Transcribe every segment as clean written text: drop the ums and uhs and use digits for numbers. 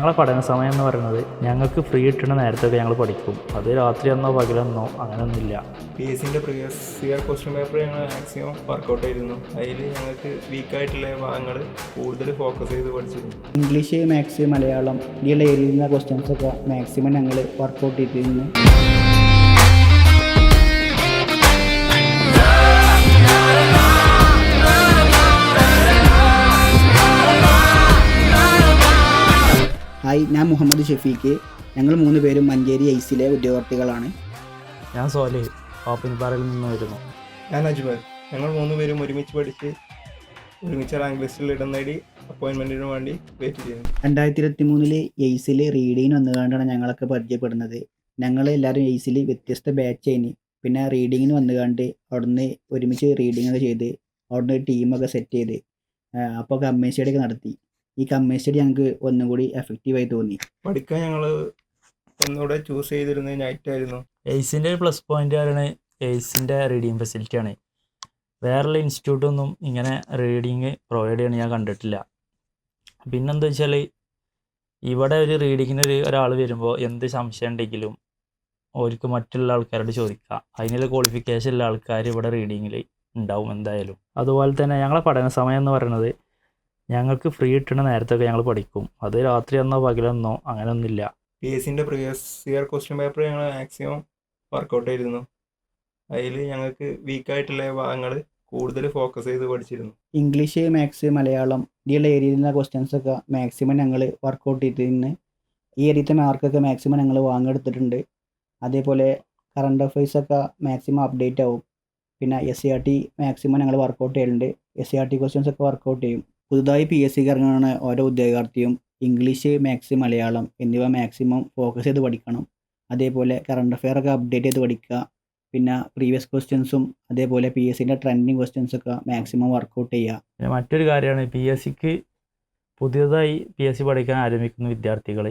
ഞങ്ങളെ പഠന സമയം എന്ന് പറയുന്നത് ഞങ്ങൾക്ക് ഫ്രീ കിട്ടുന്ന നേരത്തൊക്കെ ഞങ്ങൾ പഠിക്കും. അത് രാത്രിയെന്നോ പകലെന്നോ അങ്ങനെയൊന്നുമില്ല. PSCൻ്റെ പ്രീവിയസ് ഇയർ ക്വസ്റ്റ്യൻ പേപ്പർ ഞങ്ങൾ മാക്സിമം വർക്കൗട്ട് ചെയ്തിരുന്നു. അതിൽ ഞങ്ങൾക്ക് വീക്കായിട്ടുള്ള ഭാഗങ്ങൾ കൂടുതൽ ഫോക്കസ് ചെയ്ത് പഠിച്ചിരുന്നു. ഇംഗ്ലീഷ്, മാത്സ്, മലയാളം ഇതിലുള്ള ഏരിയയിൽ ക്വസ്റ്റ്യൻസൊക്കെ മാക്സിമം ഞങ്ങൾ വർക്കൗട്ട് ചെയ്തിരുന്നു. ഹായ്, ഞാൻ മുഹമ്മദ് ഷഫീഖ്. ഞങ്ങൾ 3 പേരും മഞ്ചേരി ഐസിലെ ഉദ്യോഗാർത്ഥികളാണ്. ഞാൻ സോലി ഓപ്പൻപാറയിൽ നിന്ന് വരുന്നു. ഞാൻ അജ്മൽ. ഞങ്ങൾ 3 പേരും ഒരുമിച്ച് പഠിച്ച് ഒരുമിച്ച് റാങ്ക് ലിസ്റ്റിൽ ഇടം നേടി അപ്പോയിൻമെൻറ്റിന് വേണ്ടി വെയിറ്റ് ചെയ്യുന്നു. 2023 എയ്സിൽ റീഡിങ്ങിന് വന്നുകൊണ്ടാണ് ഞങ്ങളൊക്കെ പരിചയപ്പെടുന്നത്. ഞങ്ങൾ എല്ലാവരും എയ്സിൽ വ്യത്യസ്ത ബാച്ച് കഴിഞ്ഞ് പിന്നെ റീഡിങ്ങിന് വന്നുകൊണ്ട് അവിടുന്ന് ഒരുമിച്ച് റീഡിങ്ങൊക്കെ ചെയ്ത് അവിടുന്ന് ടീമൊക്കെ സെറ്റ് ചെയ്ത് അപ്പോൾ കമ്മേഴ്സ് സ്റ്റഡിയൊക്കെ നടത്തി. ഈ കമ്മേഴ്സ് സ്റ്റഡി ഞങ്ങൾക്ക് ഒന്നും കൂടി എഫക്റ്റീവായി തോന്നി. പഠിക്കാൻ ഞങ്ങൾ ഒന്നുകൂടെ ചൂസ് ചെയ്തിരുന്നത് നൈറ്റായിരുന്നു. എയ്സിൻ്റെ ഒരു പ്ലസ് പോയിൻ്റ് പറയുന്നത് എയ്സിൻ്റെ റീഡിങ് ഫെസിലിറ്റിയാണ്. വേറെയുള്ള ഇൻസ്റ്റിറ്റ്യൂട്ടൊന്നും ഇങ്ങനെ റീഡിങ് പ്രൊവൈഡ് ചെയ്യണം ഞാൻ കണ്ടിട്ടില്ല. പിന്നെന്താ വെച്ചാൽ ഇവിടെ ഒരു റീഡിങ്ങിന് ഒരാൾ വരുമ്പോൾ എന്ത് സംശയം ഉണ്ടെങ്കിലും അവർക്ക് മറ്റുള്ള ആൾക്കാരോട് ചോദിക്കാം. അതിനുള്ള ക്വാളിഫിക്കേഷൻ ഉള്ള ആൾക്കാർ ഇവിടെ റീഡിങ്ങിൽ ഉണ്ടാവും എന്തായാലും. അതുപോലെ തന്നെ ഞങ്ങളെ പഠന സമയം എന്ന് പറയുന്നത് ഞങ്ങൾക്ക് ഫ്രീ കിട്ടുന്ന നേരത്തൊക്കെ ഞങ്ങൾ പഠിക്കും. അത് രാത്രിയെന്നോ പകലെന്നോ അങ്ങനെയൊന്നുമില്ല. PSCൻ്റെ പ്രീവിയസ് ഇയർ ക്വസ്റ്റ്യൻ പേപ്പർ ഞങ്ങൾ മാക്സിമം വർക്കൗട്ട് ചെയ്തിരുന്നു. അതിൽ ഞങ്ങൾക്ക് വീക്കായിട്ടുള്ള ഭാഗങ്ങൾ കൂടുതൽ ഫോക്കസ് ചെയ്ത് പഠിച്ചിരുന്നു. ഇംഗ്ലീഷ്, മാത്സ്, മലയാളം ഇതിലുള്ള ഏരിയയിൽ ക്വസ്റ്റ്യൻസൊക്കെ മാക്സിമം ഞങ്ങൾ വർക്കൗട്ട് ചെയ്തിരുന്നു. ഈ ഏരിയത്തെ മാർക്കൊക്കെ മാക്സിമം ഞങ്ങൾ വാങ്ങിയെടുത്തിട്ടുണ്ട്. അതേപോലെ കറണ്ട് അഫയേഴ്സൊക്കെ മാക്സിമം അപ്ഡേറ്റ് ആവും. പിന്നെ SCRT മാക്സിമം ഞങ്ങൾ വർക്കൗട്ട് ചെയ്യലുണ്ട്. SCRT ക്വസ്റ്റ്യൻസൊക്കെ വർക്കൗട്ട് ചെയ്യും. പുതുതായി PSCക്ക് ഇറങ്ങുന്ന ഓരോ ഉദ്യോഗാർത്ഥിയും ഇംഗ്ലീഷ്, മാത്സ്, മലയാളം എന്നിവ മാക്സിമം ഫോക്കസ് ചെയ്ത് പഠിക്കണം. അതേപോലെ കറണ്ട് അഫെയറൊക്കെ അപ്ഡേറ്റ് ചെയ്ത് പഠിക്കുക. പിന്നെ പ്രീവിയസ് ക്വസ്റ്റ്യൻസും അതേപോലെ PSCൻ്റെ ട്രെൻഡിങ് ക്വസ്റ്റ്യൻസൊക്കെ മാക്സിമം വർക്കൗട്ട് ചെയ്യുക. പിന്നെ മറ്റൊരു കാര്യമാണ് PSCക്ക് പുതിയതായി PSC പഠിക്കാൻ ആരംഭിക്കുന്ന വിദ്യാർത്ഥികൾ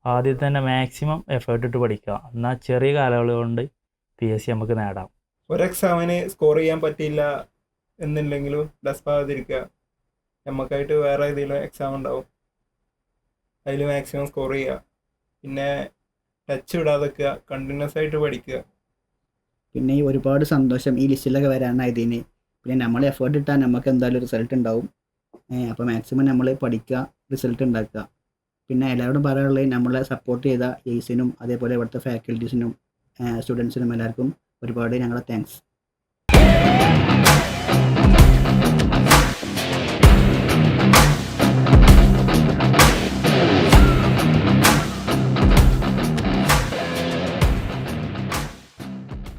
ആദ്യം തന്നെ മാക്സിമം എഫേർട്ട് ഇട്ട് പഠിക്കുക. എന്നാൽ ചെറിയ കാലയളവ് കൊണ്ട് PSC നമുക്ക് നേടാം. ഒരു എക്സാമിന് സ്കോർ ചെയ്യാൻ പറ്റിയില്ല എന്നുണ്ടെങ്കിലും ഡെസ്പാകാതിരിക്കുക. നമുക്കായിട്ട് വേറെ ഏതെങ്കിലും എക്സാം ഉണ്ടാവും, അതിൽ മാക്സിമം സ്കോർ ചെയ്യുക. പിന്നെ ടച്ച് വിടാതെക്കുക, കണ്ടിന്യൂസ് ആയിട്ട് പഠിക്കുക. പിന്നെ ഈ ഒരുപാട് സന്തോഷം ഈ ലിസ്റ്റിലൊക്കെ വരാനായതിന്. പിന്നെ നമ്മൾ എഫേർട്ട് ഇട്ടാൽ നമുക്ക് എന്തായാലും റിസൾട്ട് ഉണ്ടാവും. അപ്പോൾ മാക്സിമം നമ്മൾ പഠിക്കുക, റിസൾട്ട് ഉണ്ടാക്കുക. പിന്നെ എല്ലാവരോടും പറയാനുള്ളത് നമ്മളെ സപ്പോർട്ട് ചെയ്ത എയ്സിനും അതേപോലെ ഇവിടുത്തെ ഫാക്കൽറ്റീസിനും സ്റ്റുഡൻസിനും എല്ലാവർക്കും ഒരുപാട് ഞങ്ങളുടെ താങ്ക്സ്.